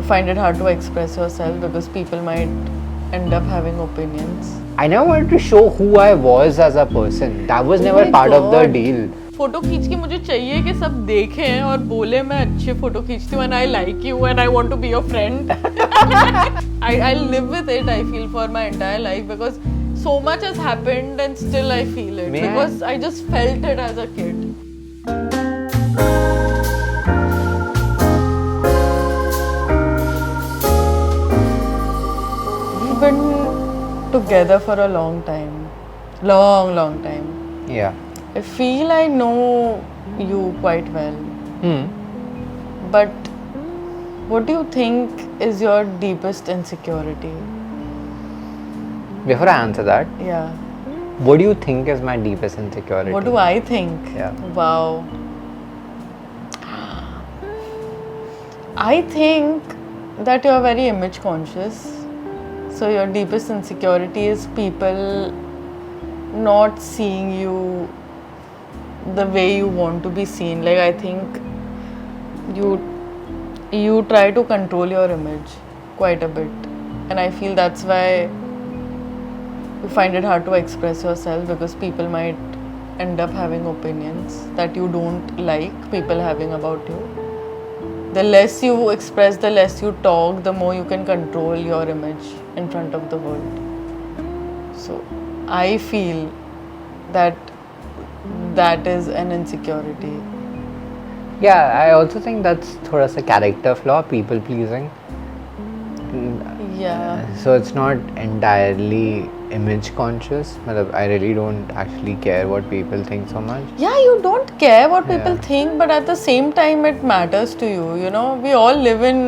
find it hard to express yourself because people might end up having opinions. I never wanted to show who I was as a person. That was never my part of the God. deal. Photo खींच के मुझे चाहिए कि सब देखें और बोले मैं अच्छे फोटो खींचती हूँ and I like you and I want to be your friend. I live with it. I feel for my entire life because so much has happened and still I feel it because I just felt it as a kid. We've been together for a long time. Long time. Yeah. I feel I know you quite well. But what do you think is your deepest insecurity? Before I answer that, Yeah. what do you think is my deepest insecurity? What do I think? Yeah. Wow. I think that you're very image conscious. So your deepest insecurity is people not seeing you the way you want to be seen. Like I think you try to control your image quite a bit, and I feel that's why you find it hard to express yourself because people might end up having opinions that you don't like people having about you. The less you express, the less you talk, the more you can control your image in front of the world. So I feel that is an insecurity. Yeah, I also think that's thoda sa character flaw, people pleasing. Yeah. So it's not entirely image conscious. I really don't actually care what people think so much. Yeah, you don't care what people Yeah. think, but at the same time it matters to you. You know, we all live in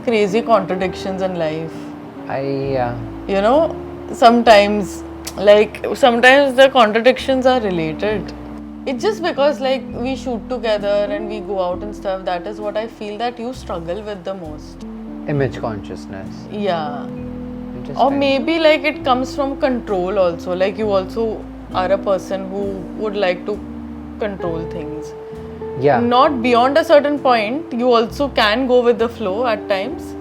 crazy contradictions in life. You know, sometimes the contradictions are related. It's just because like we shoot together and we go out and stuff, that is what I feel that you struggle with the most. Image consciousness. Yeah. Interesting. Or maybe like it comes from control also. Like you also are a person who would like to control things. Yeah. Not beyond a certain point. You also can go with the flow at times.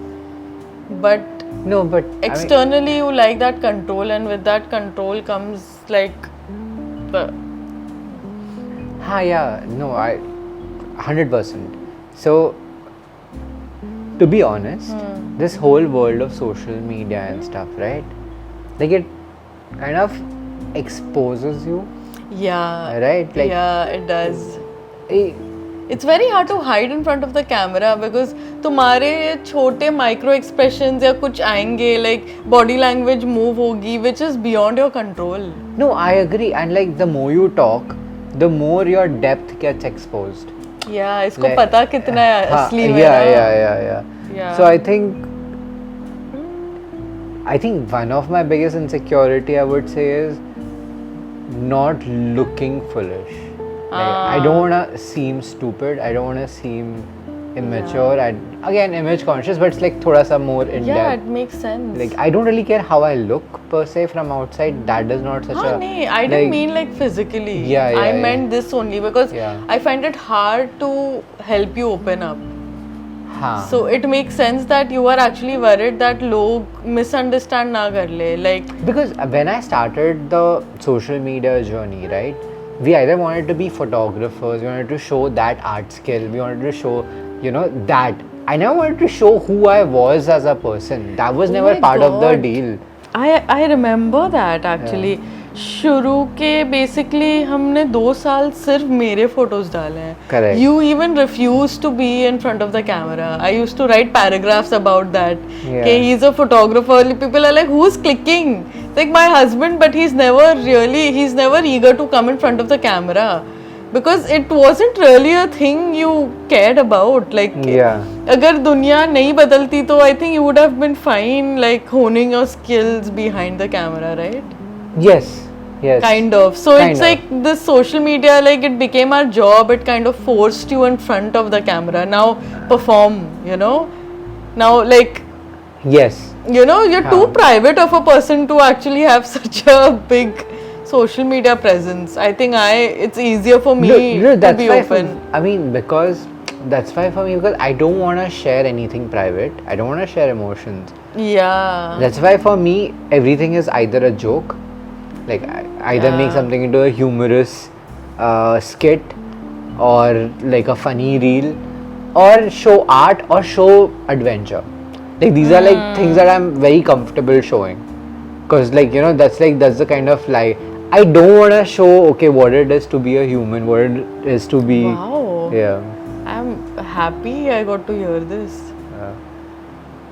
But No, but externally you like that control, and with that control comes like yeah, no, 100%. So, to be honest, this whole world of social media and stuff, right? Like it kind of exposes you, yeah. right? Like, Yeah, it does. eh, It's very hard to hide in front of the camera because तुम्हारे छोटे micro expressions या कुछ आएंगे, like body language move होगी, which is beyond your control. no, I agree. And like, the more you talk, the more your depth gets exposed. Yeah, इसको Like, पता कितना असली में yeah, ना. yeah. So I think one of my biggest insecurity, I would say, is not looking foolish. Like, I don't wanna seem stupid. I don't wanna seem immature. Again, image conscious, but it's like thoda sa more in Yeah, depth. it makes sense. Like, I don't really care how I look per se from outside. That is not such a. नहीं, I didn't mean like physically. Yeah, I yeah. meant this only because Yeah. I find it hard to help you open up. हाँ. So it makes sense that you are actually worried that लोग misunderstand ना कर ले. Like Because when I started the social media journey, right, we either wanted to be photographers, we wanted to show that art skill, we wanted to show, that. I never wanted to show who I was as a person. That was never my part of the God. deal. I remember that actually. शुरू के basically हमने 2 साल सिर्फ मेरे photos डाले हैं. Correct. You even refused to be in front of the camera. I used to write paragraphs about that. Yeah. Okay, he's a photographer. People are like, who's clicking? It's like my husband, but he's never eager to come in front of the camera. Because it wasn't really a thing you cared about. Like, Yeah. अगर दुनिया नहीं बदलती तो I think you would have been fine like honing your skills behind the camera, right? Yes. Kind of. So Kind it's of. like this social media, like it became our job. It kind of forced you in front of the camera. Now perform, Now like, Yes. you're too private of a person to actually have such a big social media presence. I think it's easier for me No, to that's be why open. I mean, because that's why for me, because I don't want to share anything private. I don't want to share emotions. Yeah. That's why for me, everything is either a joke, like I either make something into a humorous skit, or like a funny reel, or show art, or show adventure. Like these are like things that I'm very comfortable showing, because like that's the kind of like I don't want to show what it is to be a human, what it is to be. Wow. Yeah. I'm happy I got to hear this. Yeah.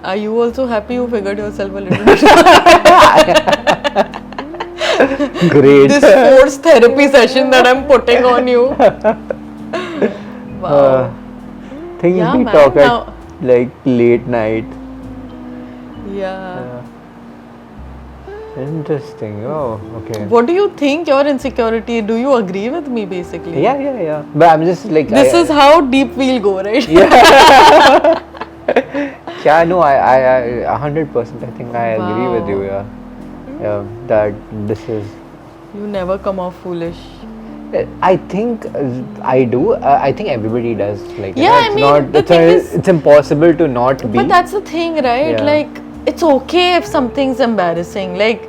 Are you also happy you figured yourself a little bit? Great. This forced therapy session that I'm putting on you. Wow. Things Yeah, we man, talk now- at like late night. Yeah. Interesting. Oh, okay. What do you think your insecurity? Do you agree with me basically? Yeah. But I'm just like This is how deep we'll go, right? Yeah, no, I 100%. I think I agree with you. Wow. Yeah, that this is. You never come off foolish. I think I do. I think everybody does. Like, Yeah, it's I mean, not. the thing is- It's impossible to not be. But that's the thing, right? Yeah. Like, it's okay if something's embarrassing. Like,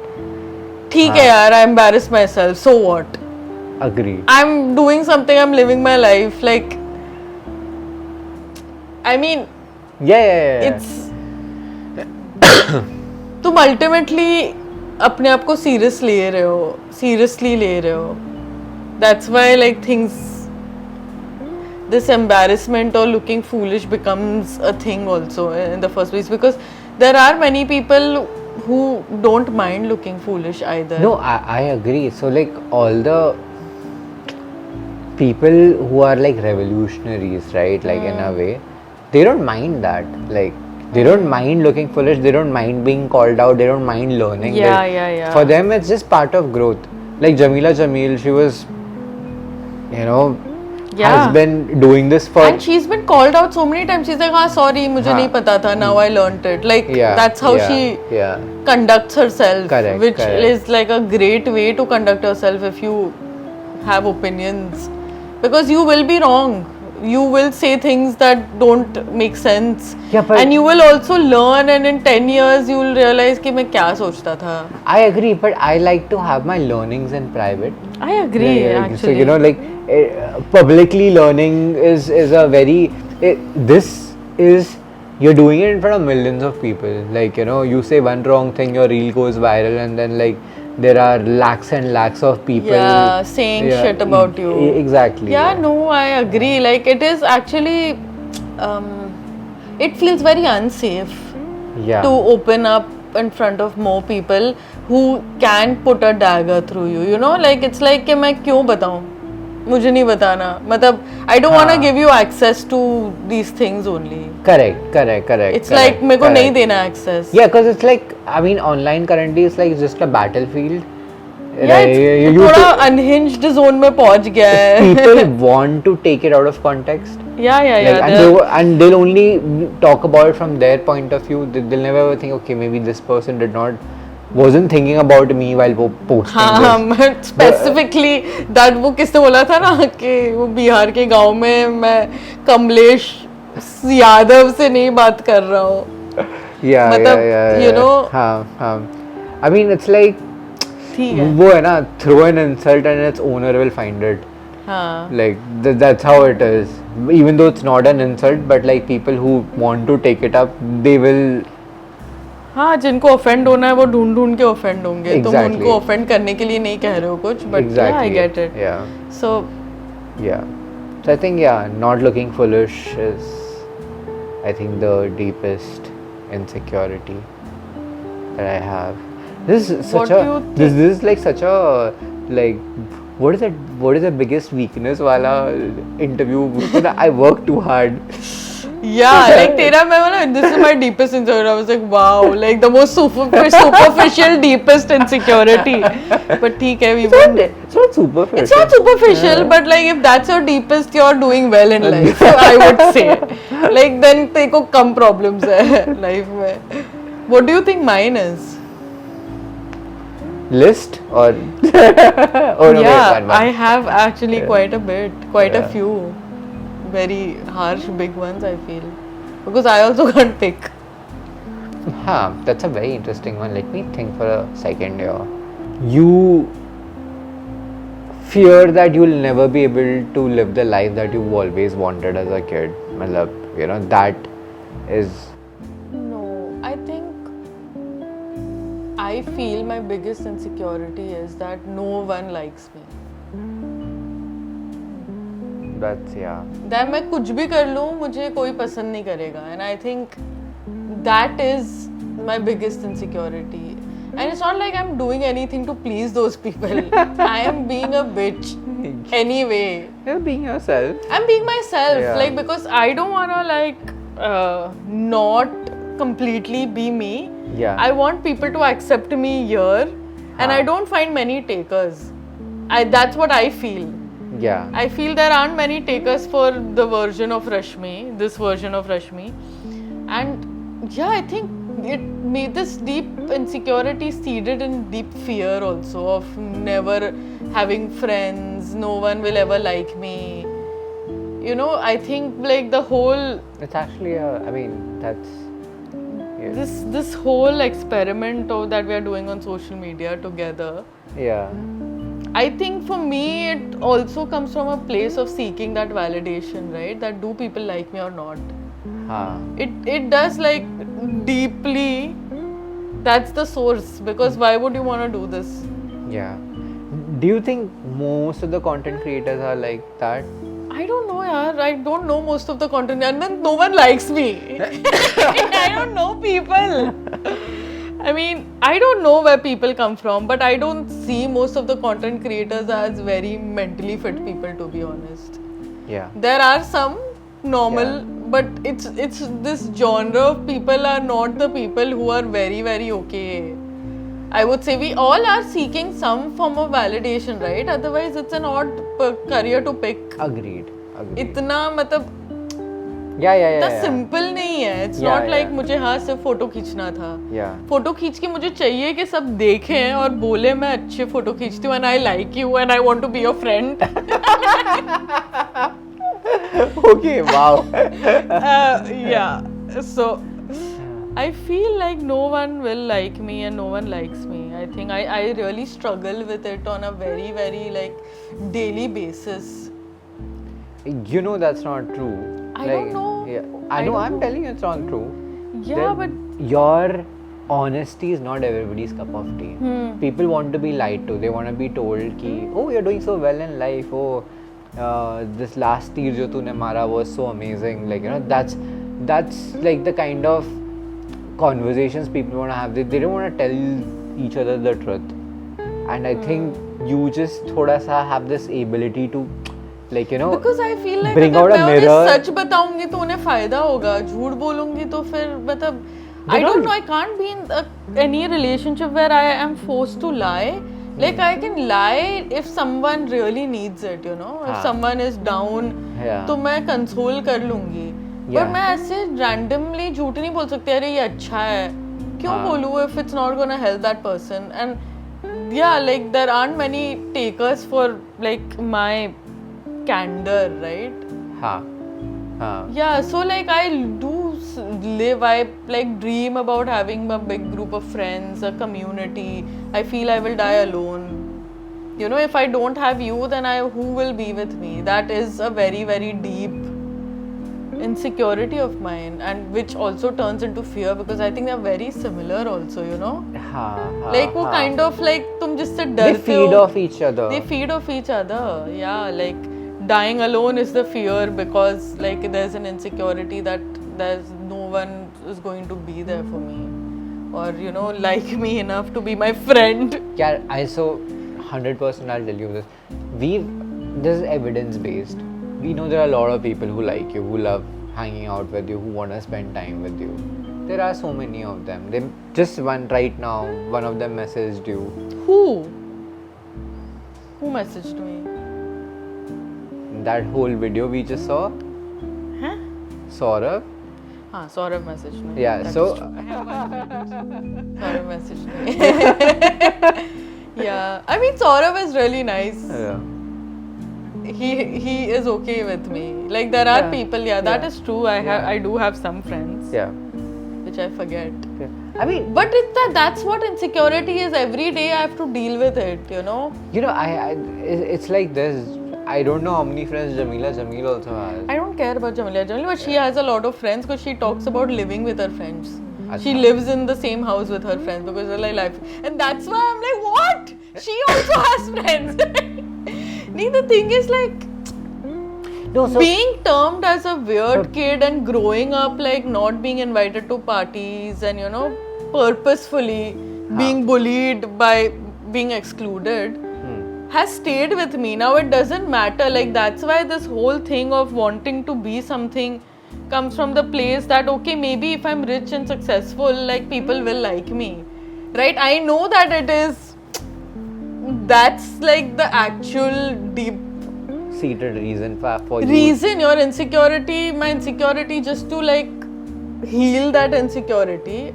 ठीक है यार, I embarrassed myself. So what? Agreed. I'm doing something. I'm living my life. Like, I mean, Yeah. it's तुम ultimately अपने आप को seriously ले रहे हो that's why like things this embarrassment or looking foolish becomes a thing also in the first place, because there are many people who don't mind looking foolish either. No, I agree. So like all the people who are like revolutionaries, right? Like in a way, they don't mind that. Like they don't mind looking foolish. They don't mind being called out. They don't mind learning. Yeah, They- yeah. For them, it's just part of growth. Like Jamila Jamil, she was, Yeah. has been doing this for. And she's been called out so many times. She's like, हाँ sorry, मुझे नहीं पता था. Now I learnt it. Like that's how she conducts herself, Correct, which correct. is like a great way to conduct yourself if you have opinions, because you will be wrong. You will say things that don't make sense, Yeah, but- and you will also learn. And in 10 years, you will realize कि मैं क्या सोचता था. I agree, but I like to have my learnings in private. I agree, Like, actually. So publicly learning is a very this is you're doing it in front of millions of people. Like you say one wrong thing, your reel goes viral, and then like there are lakhs and lakhs of people. Yeah, saying shit about you. Exactly. Yeah, no, I agree. Like it is actually, it feels very unsafe Yeah. to open up in front of more people who can put a dagger through you. You know, like it's like कि मैं क्यों बताऊं? मुझे नहीं बताना. मतलब I don't want to give you access to these things only. Correct. It's like मेरे को नहीं देना access. Yeah, because it's like online currently it's like just a battlefield. Yeah, it's थोड़ा unhinged zone में पहुंच गया है. People want to take it out of context. Yeah. Like, and they'll only talk about it from their point of view. They'll never ever think, okay, maybe this person wasn't thinking about me while posting this. Specifically that वो किसने बोला था ना कि वो बिहार के गांव में मैं कमलेश यादव से नहीं बात कर रहा हूँ. Yeah, मतलब, yeah. you know, हाँ. I mean, it's like ठीक है. वो है ना, throw an insult and its owner will find it. हाँ. Like that's how it is. Even though it's not an insult, but like people who want to take it up, they will. हाँ, जिनको offend होना है वो ढूंढ के offend होंगे. तुम Exactly. उनको ऑफेंड करने के लिए नहीं कह रहे हो कुछ, but Exactly. I get it. Yeah. So Yeah. So I think not looking foolish is, I think, the deepest insecurity that I have. This is What such do a you this is like such a like what is the biggest weakness wala interview? I work too hard. Yeah, like तेरा मैं बोला, this is my deepest insecurity. I was like, wow, like the most superficial, deepest insecurity. But ठीक है, we won't. It's not superficial. It's not superficial, but like if that's your deepest, you're doing well in life. So I would say, like then तेरे को कम problems है life में. What do you think mine is? List or oh no, Yeah, wait, one. I have actually quite a bit, quite a Yeah. few. very harsh big ones, I feel. Because I also can't pick. That's a very interesting one. Let me think for a second here. You fear that you'll never be able to live the life that you always wanted as a kid. Matlab, you know, that is... No, I think I feel my biggest insecurity is that no one likes me. That's, yeah. That मैं कुछ भी कर लूँ मुझे कोई पसंद नहीं करेगा, and I think that is my biggest insecurity. And it's not like I'm doing anything to please those people. I am being a bitch anyway. You're being yourself. I'm being myself, Yeah. like, because I don't wanna not completely be me. Yeah. I want people to accept me here, and I don't find many takers. That's what I feel. Yeah. I feel there aren't many takers for the version of Rashmi, this version of Rashmi. And yeah, I think it made this deep insecurity seeded in deep fear also of never having friends, no one will ever like me. You know, I think like the whole It's actually I mean, that's... Yes. this whole experiment that we are doing on social media together, Yeah. I think for me it also comes from a place of seeking that validation, right? That do people like me or not? It does, like, deeply. That's the source, because why would you want to do this? Yeah. Do you think most of the content creators are like that? I don't know, yaar. I don't know most of the content, and then no one likes me. I don't know people. I mean, I don't know where people come from, but I don't see most of the content creators as very mentally fit people, to be honest. Yeah. There are some normal, Yeah. but it's this genre of people are not the people who are very, very okay. I would say we all are seeking some form of validation, right? Otherwise, it's an odd career to pick. Agreed. इतना मतलब Yeah. इतना simple नहीं है. It's Yeah, not like yeah. मुझे हाँ सिर्फ photo खींचना था. Yeah. फोटो खींच के मुझे चाहिए कि सब देखें और बोले मैं अच्छे फोटो खींचती हूँ, and I like you and I want to be your friend. Okay, wow. Yeah. So I feel like no one will like me and no one likes me. I think I really struggle with it on a very, very like daily basis. You know that's not true. I don't know. Yeah. I I know, don't I'm know. telling you it's not true. Yeah, but Your honesty is not everybody's cup of tea. People want to be lied to. They want to be told ki, oh, you're doing so well in life. Oh, this last tir jo tune mara was so amazing. Like, you know, that's like the kind of conversations people want to have. They don't want to tell each other the truth. And I think you just thoda sa have this ability to, like, you know, because I feel like bring अगर out a मैं उन्हें mirror. सच बताऊंगी तो उन्हें फायदा होगा. झूठ बोलूंगी तो फिर मतलब I don't know. I can't be in any relationship where I am forced to lie. Like I can lie if someone really needs it, you know. If हाँ. someone is down, Yeah. तो मैं console कर लूंगी. Yeah. पर मैं ऐसे randomly झूठ नहीं बोल सकती. अरे ये अच्छा है. क्यों हाँ. बोलूँ if it's not gonna help that person? And yeah, like there aren't many takers for like my candor, right? Ha. Yeah, so like I do live, I like dream about having a big group of friends, a community. I feel I will die alone. You know, if I don't have you, then who will be with me? That is a very, very deep insecurity of mine, and which also turns into fear because I think they're very similar also, you know. Like वो kind of like तुम जिससे They डरते feed हो. off each other. They feed off each other. Yeah, like dying alone is the fear because like there's an insecurity that there's no one is going to be there for me, or you know, like me enough to be my friend. Yeah, I so 100% I'll tell you this. This is evidence based. We know there are a lot of people who like you, who love hanging out with you, who want to spend time with you. There are so many of them. They just one right now. One of them messaged you. Who messaged me? That whole video we just saw. Huh? Saurabh. हाँ, Saurabh messaged me. Yeah, That so is true. Saurabh messaged me. Yeah, I mean Saurabh is really nice. yeah. he is okay with me. Like there are Yeah. people, that Yeah. is true. I do have some friends, Yeah. which I forget. Yeah. I mean, But that's what insecurity is. Every day I have to deal with it, you know. it's like this. I don't know how many friends Jameel also has. I don't care about Jamila, but she has a lot of friends because she talks about living with her friends. She Acha. lives in the same house with her friends because they're like life. And that's why I'm like, what? She also has friends. Nee, the thing is like, No, so being termed as a weird kid and growing up like not being invited to parties and you know purposefully being bullied by being excluded has stayed with me. Now it doesn't matter, like that's why this whole thing of wanting to be something comes from the place that okay, maybe if I'm rich and successful, like people will like me, right? I know that that's like the actual deep seated reason for you. reason, your insecurity, my insecurity, just to like heal that insecurity,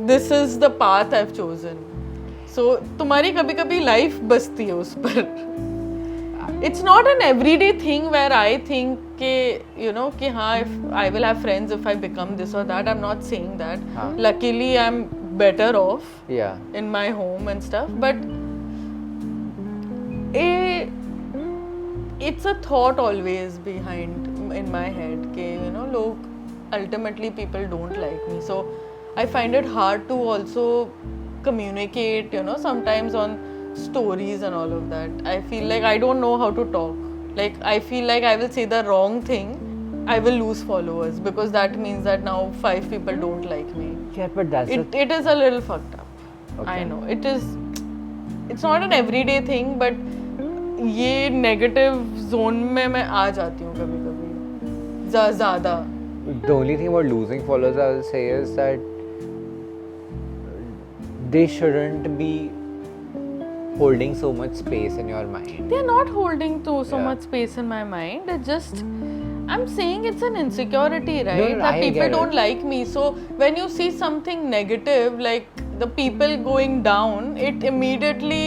this is the path I've chosen. So तुम्हारी कभी कभी life बसती है उस पर. It's not an everyday thing where I think कि you know कि हाँ, if I will have friends if I become this or that. I'm not saying that. हाँ. Luckily I'm better off Yeah. in my home and stuff, but it's a thought always behind in my head कि you know लोग ultimately people don't like me, so I find it hard to also communicate, you know, sometimes on stories and all of that. I feel like I don't know how to talk. Like I feel like I will say the wrong thing, I will lose followers because that means that now 5 people don't like me. Yeah, but that's It is a little fucked up. Okay. I know. It's not an everyday thing, but ये negative zone में मैं आ जाती हूँ कभी-कभी ज़्यादा. the only thing about losing followers I will say is that they shouldn't be holding so much space in your mind. They're not holding so Yeah. much space in my mind. It's just, I'm saying it's an insecurity, right? No, that I people get don't it. like me. So when you see something negative, like the people going down, it immediately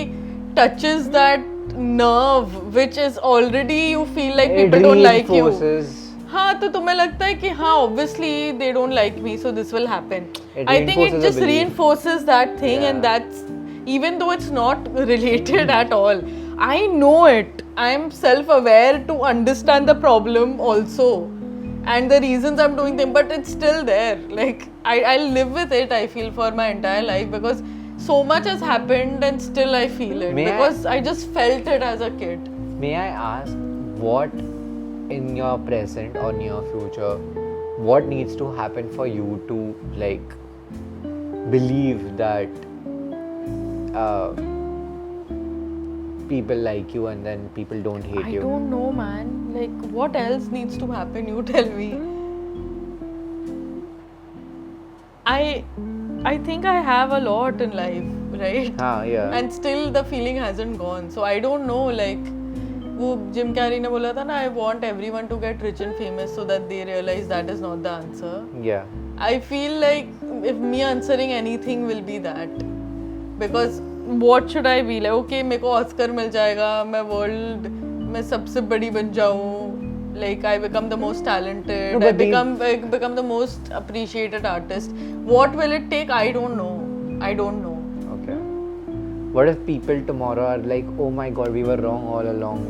touches that nerve, which is already you feel like people don't like you. reinforces- हाँ, तो तुम्हें लगता है कि हाँ, obviously they don't like me, so this will happen. It I think it reinforces a just belief. reinforces that thing, Yeah. and that's, even though it's not related at all, I know it. I'm self-aware to understand the problem also, and the reasons I'm doing them, but it's still there. Like I'll live with it. I feel for my entire life because so much has happened, and still I feel it because I just felt it as a kid. May I ask what in your present or near future, what needs to happen for you to like believe that people like you and then people don't hate I you? don't know, man. Like, what else needs to happen? You tell me. I think I have a lot in life, right? Yeah. And still the feeling hasn't gone. So I don't know, like, वो Jim Carrey ने बोला था ना, I want everyone to get rich and famous so that they realize that is not the answer. Yeah. I feel like if me answering anything will be that, because what should I be like? Okay, मेरे को Oscar मिल जाएगा, मैं world में सबसे बड़ी बन जाऊँ, like I become the most talented, No, I but become the most appreciated artist. What will it take? I don't know. Okay. What if people tomorrow are like, oh my god, we were wrong all along.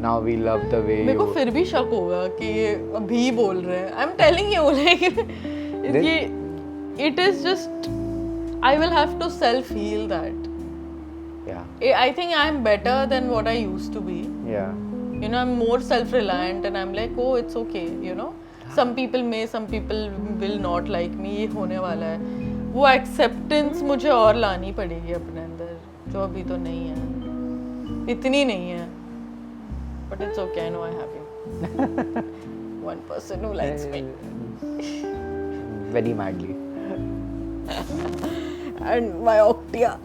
Now we love the way मेरे को you. फिर भी शक होगा कि ये अभी बोल रहे हैं. I'm telling you, like ये it is just, I will have to self heal that. Yeah. I think I'm better than what I used to be. Yeah. You know, I'm more self-reliant and I'm like, oh, it's okay, you know. Some people will not like me, ये होने वाला है. वो acceptance मुझे और लानी पड़ेगी अपने अंदर, जो अभी तो नहीं है. इतनी नहीं है. But it's okay, I know I have you. One person who likes me. Very madly. And my Octia.